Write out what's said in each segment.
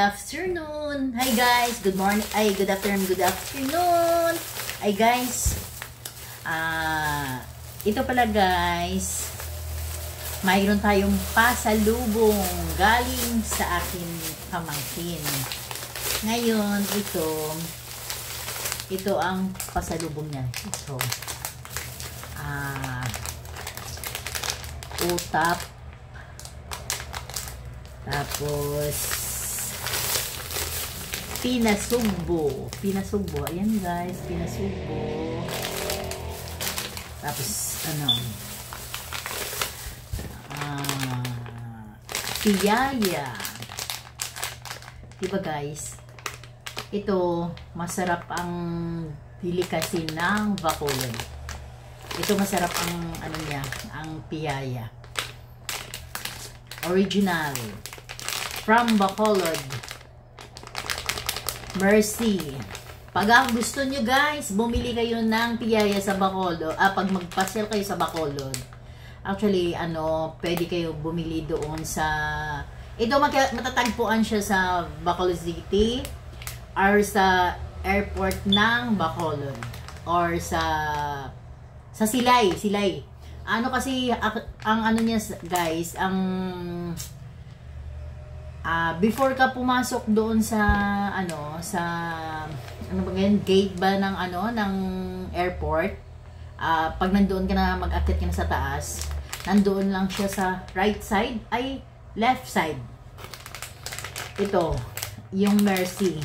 afternoon. Hi guys, good morning. Ay, good afternoon, good afternoon. Ay guys, ito pala guys, mayroon tayong pasalubong galing sa akin pamangkin. Ngayon, ito ang pasalubong niya. Ito, utap. Tapos, pinasugbo. Pinasugbo. Ayan guys, pinasugbo. Tapos, piyaya. Diba guys? Ito, masarap ang delikacy ng Bacolod. Ito masarap ang, ang piyaya. Original. From Bacolod. Mercy. Pag ang gusto nyo guys, bumili kayo ng piyaya sa Bacolod. Pag magpasyal kayo sa Bacolod. Actually, pwede kayo bumili doon sa... Ito, matatagpuan siya sa Bacolod City or sa airport ng Bacolod or sa Silay. Silay. Kasi, ang niya guys, before ka pumasok doon sa gate ba ng ng airport, pag nandoon ka na, mag-akit ka na sa taas, nandoon lang siya sa right side, ay left side. Ito, yung Mercy.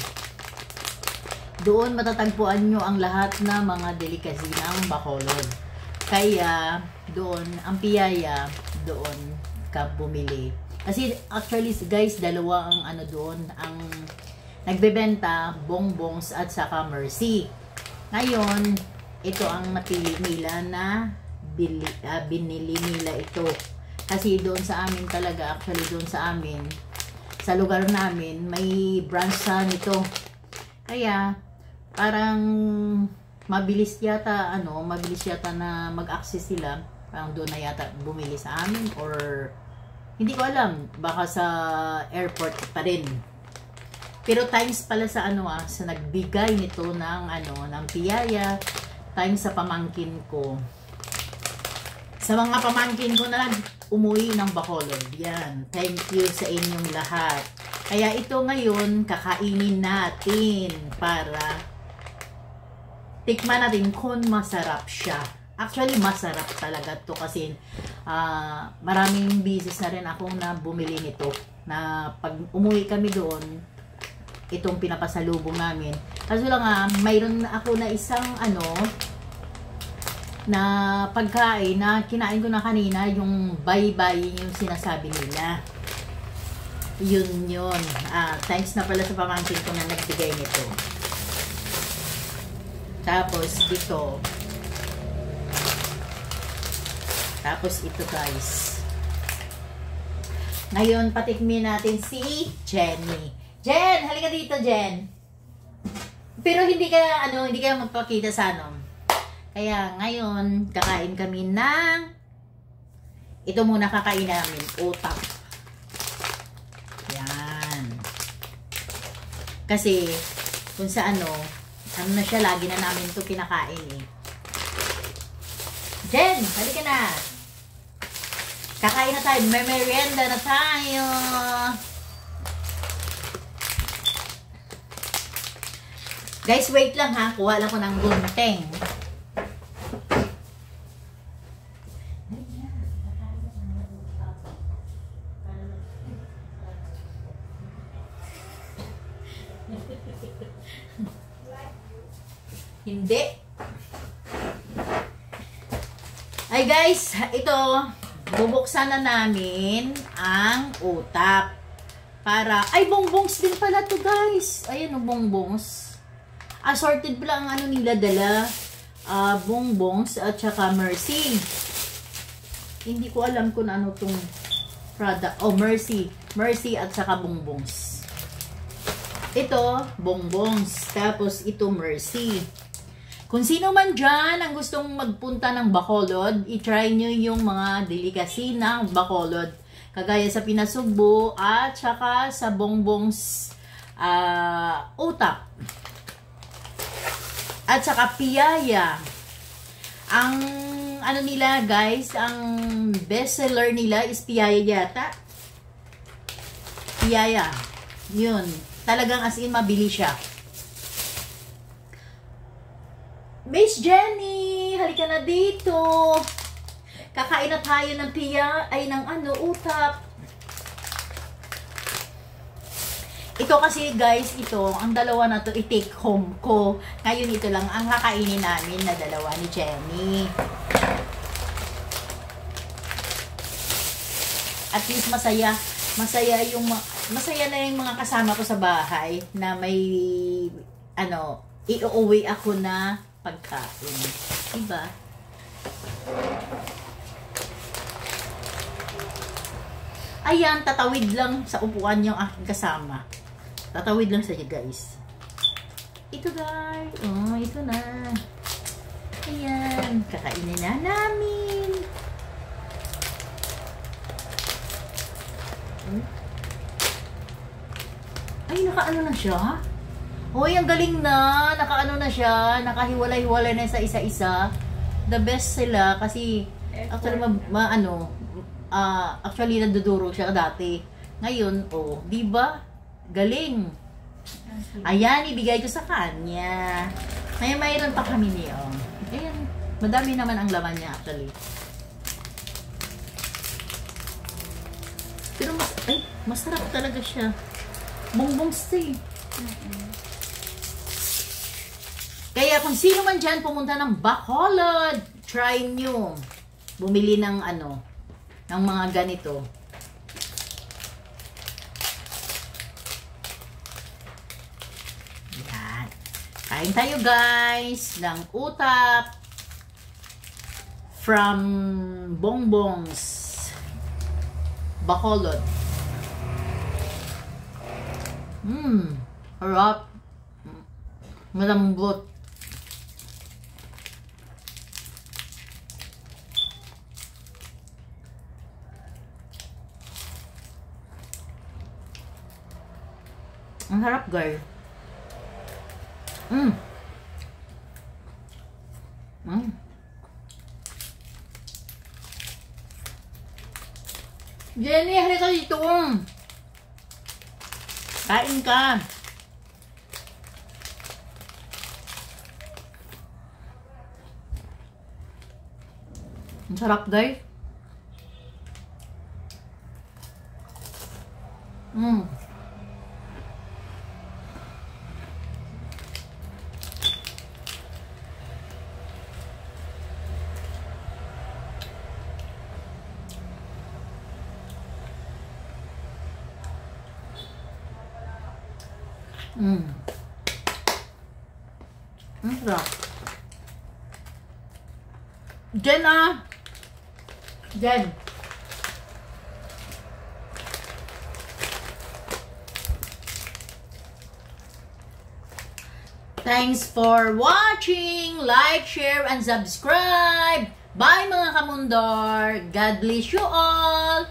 Doon matatagpuan nyo ang lahat na mga delicacy ng Bacolod. Kaya, doon, ang piyaya, doon ka bumili. Kasi, actually, guys, dalawa ang doon, ang nagbebenta, bongbongs at saka Mercy. Ngayon, ito ang napili nila na binili nila ito. Kasi doon sa amin talaga, actually doon sa amin, sa lugar namin, may branch sa nito. Kaya, parang mabilis yata na mag-access sila. Parang doon na yata bumili sa amin or hindi ko alam, baka sa airport pa rin. Pero times pala sa sa nagbigay nito ng ng piyaya, times sa pamangkin ko. Sa mga pamangkin ko na umuwi ng Bacolod. Yan. Thank you sa inyong lahat. Kaya ito ngayon, kakainin natin para tikman natin kung masarap siya. Actually, masarap talaga to kasi maraming beses na rin akong na bumili nito. Na pag umuwi kami doon, itong pinapasalubong namin. Kaso lang mayroon ako na isang na pagkain na kinain ko na kanina, yung bye-bye yung sinasabi nila. Yun. Thanks na pala sa pamangkin ko na nagbigay nito. Tapos ito. Tapos ito guys. Ngayon patikmin natin si Jenny. Jen, halika dito Jen. Pero hindi ka magpakita sa Kaya ngayon kakain kami ng ito muna kakain namin, utap. Yan. Kasi kung sa na siya, lagi na namin ito kinakain eh. Jen, halika na. Kakain na tayo. May merienda na tayo. Guys, wait lang ha. Kuha lang ko ng gunting. Hindi. Ay guys, ito, bubuksan na namin ang utap. Ay, bongbongs din pala to guys. Ayan bongbongs. Assorted pala ang nila dala. Bongbongs at saka Mercy. Hindi ko alam kung ano tong product. Oh, Mercy. Mercy at saka bongbongs. Ito, bongbongs. Tapos ito, Mercy. Kung sino man dyan ang gustong magpunta ng Bacolod, i-try nyo yung mga delicacy ng Bacolod. Kagaya sa pinasugbo at saka sa bongbongs Utap. At saka piyaya. Ang ano nila guys, ang bestseller nila is piyaya yata. Piyaya. Yun. Talagang as in mabili siya. Miss Jenny, halika na dito. Kakain na tayo ng utap. Ito kasi guys, ang dalawa na to i-take home ko. Ngayon ito lang ang kakainin namin na dalawa ni Jenny. At least masaya na yung mga kasama ko sa bahay na may iuuwi ako na pagkain. Diba? Ayan, tatawid lang sa upuan yung aking kasama. Tatawid lang siya, guys. Ito, guys. Oh, ito na. Ayan. Kakainin na namin. Ay, nakaano na siya? Hoy, ang galing na. Nakaano na siya. Nakahiwalay-hiwalay na sa isa-isa. The best sila kasi actually, actually, naduduro siya dati. Ngayon, di ba? Galing. Ayan, ibigay ko sa kanya. Mayroon pa kami niyo. Ayan, madami naman ang laman niya actually. Pero masarap talaga siya. Bongbong stay. Kaya kung sino man dyan pumunta ng Bacolod, try nyo. Bumili ng ng mga ganito. Yan. Kain tayo guys ng utap from Bongbong's Bacolod. Harap. Malambot. Ang harap, guys. Jenny, halika dito. Kain ka. Ang sarap, guys. Ang sarap. Jen, Jen. Thanks for watching. Like, share, and subscribe. Bye mga kamundor. God bless you all.